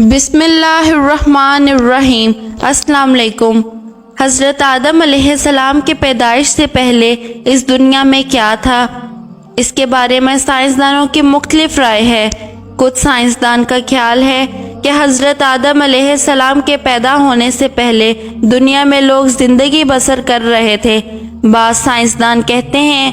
بسم اللہ الرحمن الرحیم۔ السلام علیکم۔ حضرت آدم علیہ السلام کے پیدائش سے پہلے اس دنیا میں کیا تھا؟ اس کے بارے میں سائنسدانوں کی مختلف رائے ہے۔ کچھ سائنسدان کا خیال ہے کہ حضرت آدم علیہ السلام کے پیدا ہونے سے پہلے دنیا میں لوگ زندگی بسر کر رہے تھے۔ بعض سائنسدان کہتے ہیں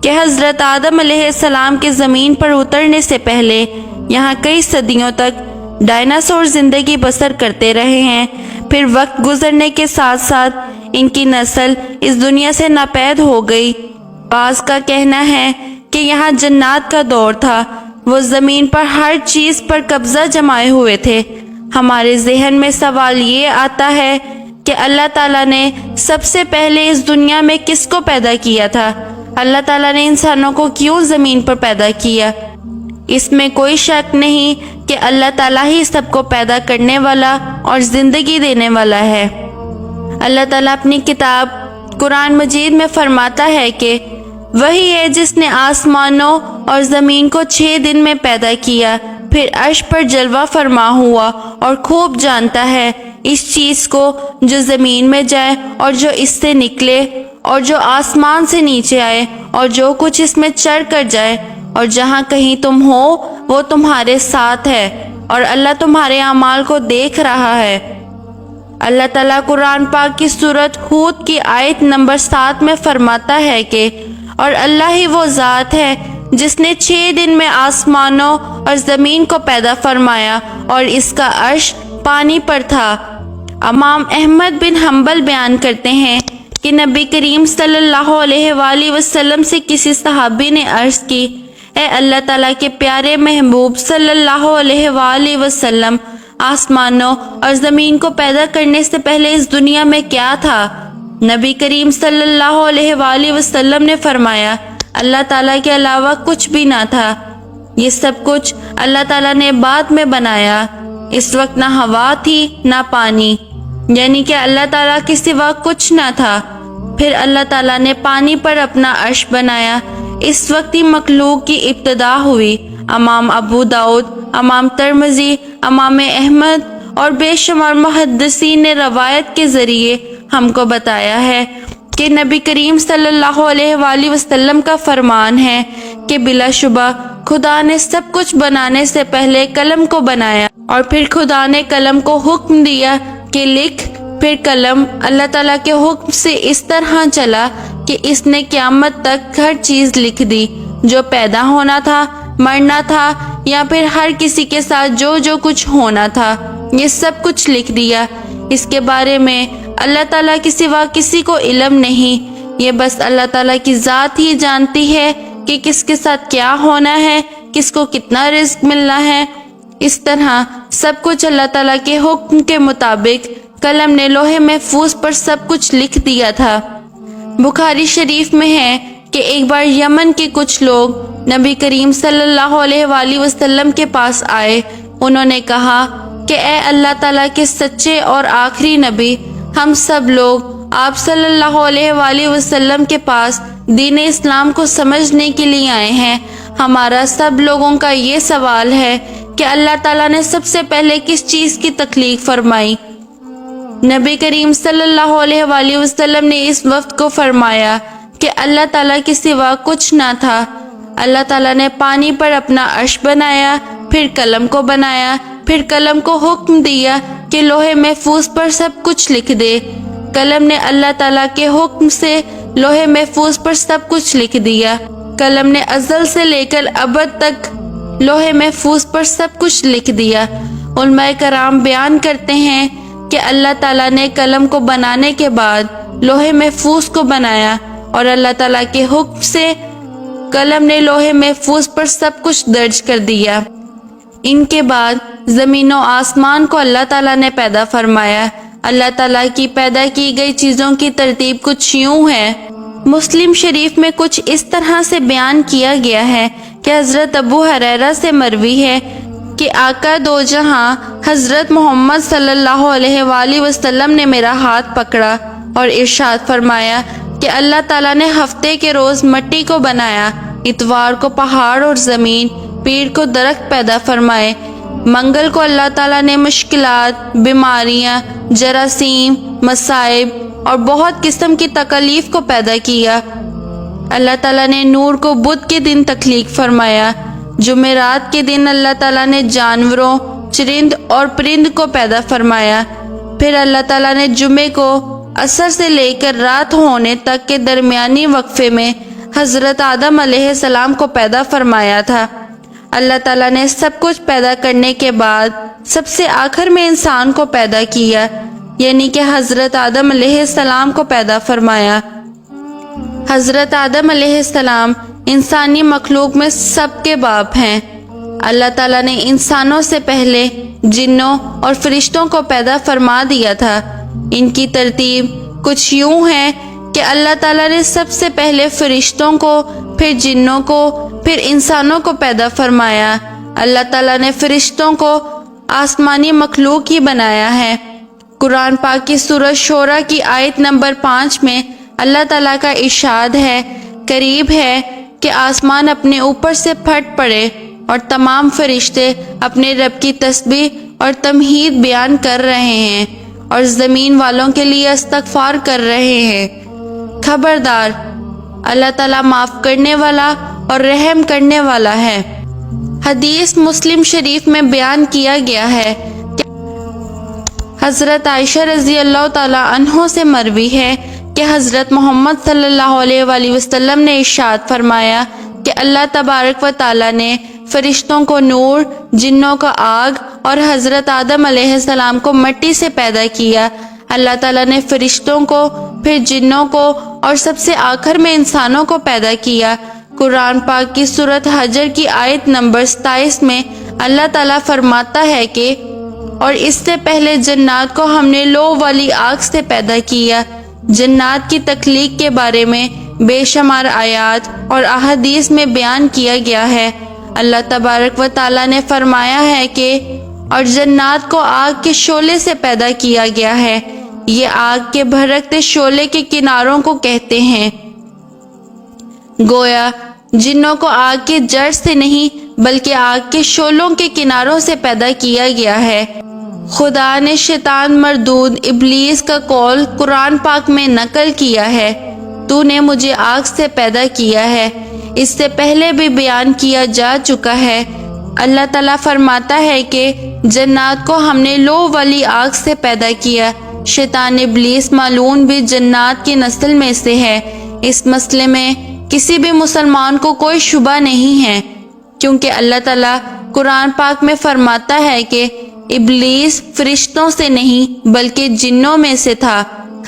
کہ حضرت آدم علیہ السلام کے زمین پر اترنے سے پہلے یہاں کئی صدیوں تک ڈائناسور زندگی بسر کرتے رہے ہیں، پھر وقت گزرنے کے ساتھ ساتھ ان کی نسل اس دنیا سے ناپید ہو گئی۔ بعض کا کہنا ہے کہ یہاں جنات کا دور تھا، وہ زمین پر ہر چیز پر قبضہ جمائے ہوئے تھے۔ ہمارے ذہن میں سوال یہ آتا ہے کہ اللہ تعالیٰ نے سب سے پہلے اس دنیا میں کس کو پیدا کیا تھا؟ اللہ تعالیٰ نے انسانوں کو کیوں زمین پر پیدا کیا؟ اس میں کوئی شک نہیں کہ اللہ تعالیٰ ہی سب کو پیدا کرنے والا اور زندگی دینے والا ہے۔ اللہ تعالیٰ اپنی کتاب قرآن مجید میں فرماتا ہے کہ وہی ہے جس نے آسمانوں اور زمین کو 6 دن میں پیدا کیا، پھر عرش پر جلوہ فرما ہوا اور خوب جانتا ہے اس چیز کو جو زمین میں جائے اور جو اس سے نکلے، اور جو آسمان سے نیچے آئے اور جو کچھ اس میں چڑھ کر جائے، اور جہاں کہیں تم ہو وہ تمہارے ساتھ ہے، اور اللہ تمہارے اعمال کو دیکھ رہا ہے۔ اللہ تعالیٰ قرآن پاک کی سورۃ ہود کی آیت نمبر 7 میں فرماتا ہے کہ اور اللہ ہی وہ ذات ہے جس نے 6 دن میں آسمانوں اور زمین کو پیدا فرمایا اور اس کا عرش پانی پر تھا۔ امام احمد بن حنبل بیان کرتے ہیں کہ نبی کریم صلی اللہ علیہ وآلہ وسلم سے کسی صحابی نے عرض کی، اے اللہ تعالیٰ کے پیارے محبوب صلی اللہ علیہ وآلہ وسلم، آسمانوں اور زمین کو پیدا کرنے سے پہلے اس دنیا میں کیا تھا؟ نبی کریم صلی اللہ علیہ وآلہ وسلم نے فرمایا، اللہ تعالیٰ کے علاوہ کچھ بھی نہ تھا، یہ سب کچھ اللہ تعالیٰ نے بعد میں بنایا۔ اس وقت نہ ہوا تھی نہ پانی، یعنی کہ اللہ تعالیٰ کے سوا کچھ نہ تھا۔ پھر اللہ تعالیٰ نے پانی پر اپنا عرش بنایا، اس وقت ہی مخلوق کی ابتدا ہوئی۔ امام ابو داؤد، امام ترمذی، امام احمد اور بے شمار محدثین نے روایت کے ذریعے ہم کو بتایا ہے کہ نبی کریم صلی اللہ علیہ وآلہ وسلم کا فرمان ہے کہ بلا شبہ خدا نے سب کچھ بنانے سے پہلے قلم کو بنایا، اور پھر خدا نے قلم کو حکم دیا کہ لکھ، پھر قلم اللہ تعالیٰ کے حکم سے اس طرح چلا کہ اس نے قیامت تک ہر چیز لکھ دی، جو پیدا ہونا تھا، مرنا تھا، یا پھر ہر کسی کے ساتھ جو کچھ ہونا تھا، یہ سب کچھ لکھ دیا۔ اس کے بارے میں اللہ تعالیٰ کے سوا کسی کو علم نہیں، یہ بس اللہ تعالیٰ کی ذات ہی جانتی ہے کہ کس کے ساتھ کیا ہونا ہے، کس کو کتنا رزق ملنا ہے۔ اس طرح سب کچھ اللہ تعالیٰ کے حکم کے مطابق قلم نے لوح محفوظ پر سب کچھ لکھ دیا تھا۔ بخاری شریف میں ہے کہ ایک بار یمن کے کچھ لوگ نبی کریم صلی اللہ علیہ وآلہ وسلم کے پاس آئے۔ انہوں نے کہا کہ اے اللہ تعالیٰ کے سچے اور آخری نبی، ہم سب لوگ آپ صلی اللہ علیہ وآلہ وسلم کے پاس دین اسلام کو سمجھنے کے لیے آئے ہیں۔ ہمارا سب لوگوں کا یہ سوال ہے کہ اللہ تعالیٰ نے سب سے پہلے کس چیز کی تخلیق فرمائی؟ نبی کریم صلی اللہ علیہ وآلہ وسلم نے اس وقت کو فرمایا کہ اللہ تعالیٰ کے سوا کچھ نہ تھا۔ اللہ تعالیٰ نے پانی پر اپنا عرش بنایا، پھر قلم کو بنایا، پھر قلم کو حکم دیا کہ لوح محفوظ پر سب کچھ لکھ دے۔ قلم نے اللہ تعالیٰ کے حکم سے لوح محفوظ پر سب کچھ لکھ دیا۔ قلم نے ازل سے لے کر ابد تک لوح محفوظ پر سب کچھ لکھ دیا۔ علماء کرام بیان کرتے ہیں کہ اللہ تعالیٰ نے قلم کو بنانے کے بعد لوح محفوظ کو بنایا، اور اللہ تعالیٰ کے حکم سے قلم نے لوح محفوظ پر سب کچھ درج کر دیا۔ ان کے بعد زمین و آسمان کو اللہ تعالیٰ نے پیدا فرمایا۔ اللہ تعالیٰ کی پیدا کی گئی چیزوں کی ترتیب کچھ یوں ہے۔ مسلم شریف میں کچھ اس طرح سے بیان کیا گیا ہے کہ حضرت ابو ہریرہ سے مروی ہے کہ آقا دو جہاں حضرت محمد صلی اللہ علیہ وآلہ وسلم نے میرا ہاتھ پکڑا اور ارشاد فرمایا کہ اللہ تعالیٰ نے ہفتے کے روز مٹی کو بنایا، اتوار کو پہاڑ اور زمین، پیر کو درخت پیدا فرمائے، منگل کو اللہ تعالیٰ نے مشکلات، بیماریاں، جراثیم، مصائب اور بہت قسم کی تکالیف کو پیدا کیا۔ اللہ تعالیٰ نے نور کو بدھ کے دن تخلیق فرمایا۔ جمعرات کے دن اللہ تعالیٰ نے جانوروں، چرند اور پرند کو پیدا فرمایا۔ پھر اللہ تعالیٰ نے جمعے کو عصر سے لے کر رات ہونے تک کے درمیانی وقفے میں حضرت آدم علیہ السلام کو پیدا فرمایا تھا۔ اللہ تعالیٰ نے سب کچھ پیدا کرنے کے بعد سب سے آخر میں انسان کو پیدا کیا، یعنی کہ حضرت آدم علیہ السلام کو پیدا فرمایا۔ حضرت آدم علیہ السلام انسانی مخلوق میں سب کے باپ ہیں۔ اللہ تعالیٰ نے انسانوں سے پہلے جنوں اور فرشتوں کو پیدا فرما دیا تھا۔ ان کی ترتیب کچھ یوں ہے کہ اللہ تعالیٰ نے سب سے پہلے فرشتوں کو، پھر جنوں کو، پھر انسانوں کو پیدا فرمایا۔ اللہ تعالیٰ نے فرشتوں کو آسمانی مخلوق ہی بنایا ہے۔ قرآن پاک کی سورہ شورى کی آیت نمبر 5 میں اللہ تعالیٰ کا ارشاد ہے، قریب ہے کہ آسمان اپنے اوپر سے پھٹ پڑے اور تمام فرشتے اپنے رب کی تسبیح اور تمجید بیان کر رہے ہیں اور زمین والوں کے لیے استغفار کر رہے ہیں۔ خبردار، اللہ تعالیٰ معاف کرنے والا اور رحم کرنے والا ہے۔ حدیث مسلم شریف میں بیان کیا گیا ہے کہ حضرت عائشہ رضی اللہ تعالیٰ عنہ سے مروی ہے کہ حضرت محمد صلی اللہ علیہ وآلہ وسلم نے ارشاد فرمایا کہ اللہ تبارک و تعالیٰ نے فرشتوں کو نور، جنوں کو آگ اور حضرت آدم علیہ السلام کو مٹی سے پیدا کیا۔ اللہ تعالیٰ نے فرشتوں کو، پھر جنوں کو اور سب سے آخر میں انسانوں کو پیدا کیا۔ قرآن پاک کی سورۃ حجر کی آیت نمبر 27 میں اللہ تعالیٰ فرماتا ہے کہ اور اس سے پہلے جنات کو ہم نے لو والی آگ سے پیدا کیا۔ جنات کی تخلیق کے بارے میں بے شمار آیات اور احادیث میں بیان کیا گیا ہے۔ اللہ تبارک و تعالیٰ نے فرمایا ہے کہ اور جنات کو آگ کے شعلے سے پیدا کیا گیا ہے۔ یہ آگ کے بھڑکتے شعلے کے کناروں کو کہتے ہیں۔ گویا جنوں کو آگ کے جڑ سے نہیں بلکہ آگ کے شعلوں کے کناروں سے پیدا کیا گیا ہے۔ خدا نے شیطان مردود ابلیس کا قول قرآن پاک میں نقل کیا ہے، تو نے مجھے آگ سے پیدا کیا ہے۔ اس سے پہلے بھی بیان کیا جا چکا ہے۔ اللہ تعالیٰ فرماتا ہے کہ جنات کو ہم نے لو والی آگ سے پیدا کیا۔ شیطان ابلیس ملعون بھی جنات کی نسل میں سے ہے۔ اس مسئلے میں کسی بھی مسلمان کو کوئی شبہ نہیں ہے، کیونکہ اللہ تعالیٰ قرآن پاک میں فرماتا ہے کہ ابلیس فرشتوں سے نہیں بلکہ جنوں میں سے تھا۔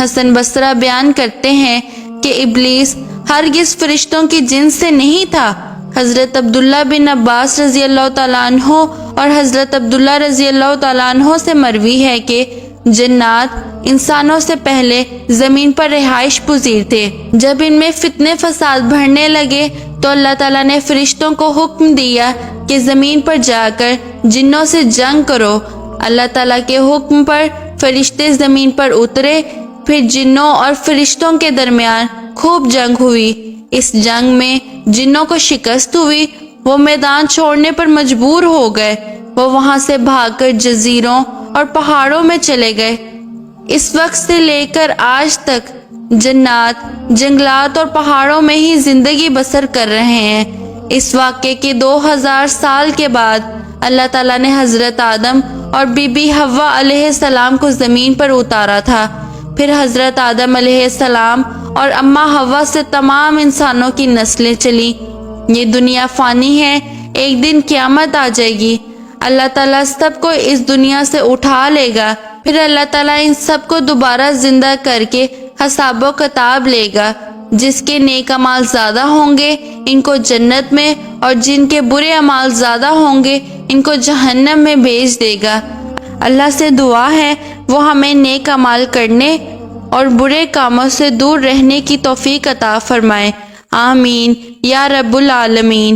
حسن بصری بیان کرتے ہیں کہ ابلیس ہرگز فرشتوں کی جنس سے نہیں تھا۔ حضرت عبداللہ بن عباس رضی اللہ تعالیٰ عنہ اور حضرت عبداللہ رضی اللہ تعالیٰ عنہ سے مروی ہے کہ جنات انسانوں سے پہلے زمین پر رہائش پذیر تھے۔ جب ان میں فتنے فساد بڑھنے لگے تو اللہ تعالیٰ نے فرشتوں کو حکم دیا کہ زمین پر جا کر جنوں سے جنگ کرو۔ اللہ تعالیٰ کے حکم پر فرشتے زمین پر اترے، پھر جنوں اور فرشتوں کے درمیان خوب جنگ ہوئی۔ اس جنگ میں جنوں کو شکست ہوئی، وہ میدان چھوڑنے پر مجبور ہو گئے۔ وہ وہاں سے بھاگ کر جزیروں اور پہاڑوں میں چلے گئے۔ اس وقت سے لے کر آج تک جنات جنگلات اور پہاڑوں میں ہی زندگی بسر کر رہے ہیں۔ اس واقعے کے 2000 سال کے بعد اللہ تعالیٰ نے حضرت آدم اور بی بی حوا علیہ السلام کو زمین پر اتارا تھا۔ پھر حضرت آدم علیہ السلام اور اماں حوا سے تمام انسانوں کی نسلیں چلی۔ یہ دنیا فانی ہے، ایک دن قیامت آ جائے گی۔ اللہ تعالیٰ سب کو اس دنیا سے اٹھا لے گا، پھر اللہ تعالیٰ ان سب کو دوبارہ زندہ کر کے حساب و کتاب لے گا۔ جس کے نیک اعمال زیادہ ہوں گے ان کو جنت میں، اور جن کے برے اعمال زیادہ ہوں گے ان کو جہنم میں بھیج دے گا۔ اللہ سے دعا ہے وہ ہمیں نیک اعمال کرنے اور برے کاموں سے دور رہنے کی توفیق عطا فرمائے۔ آمین یا رب العالمین۔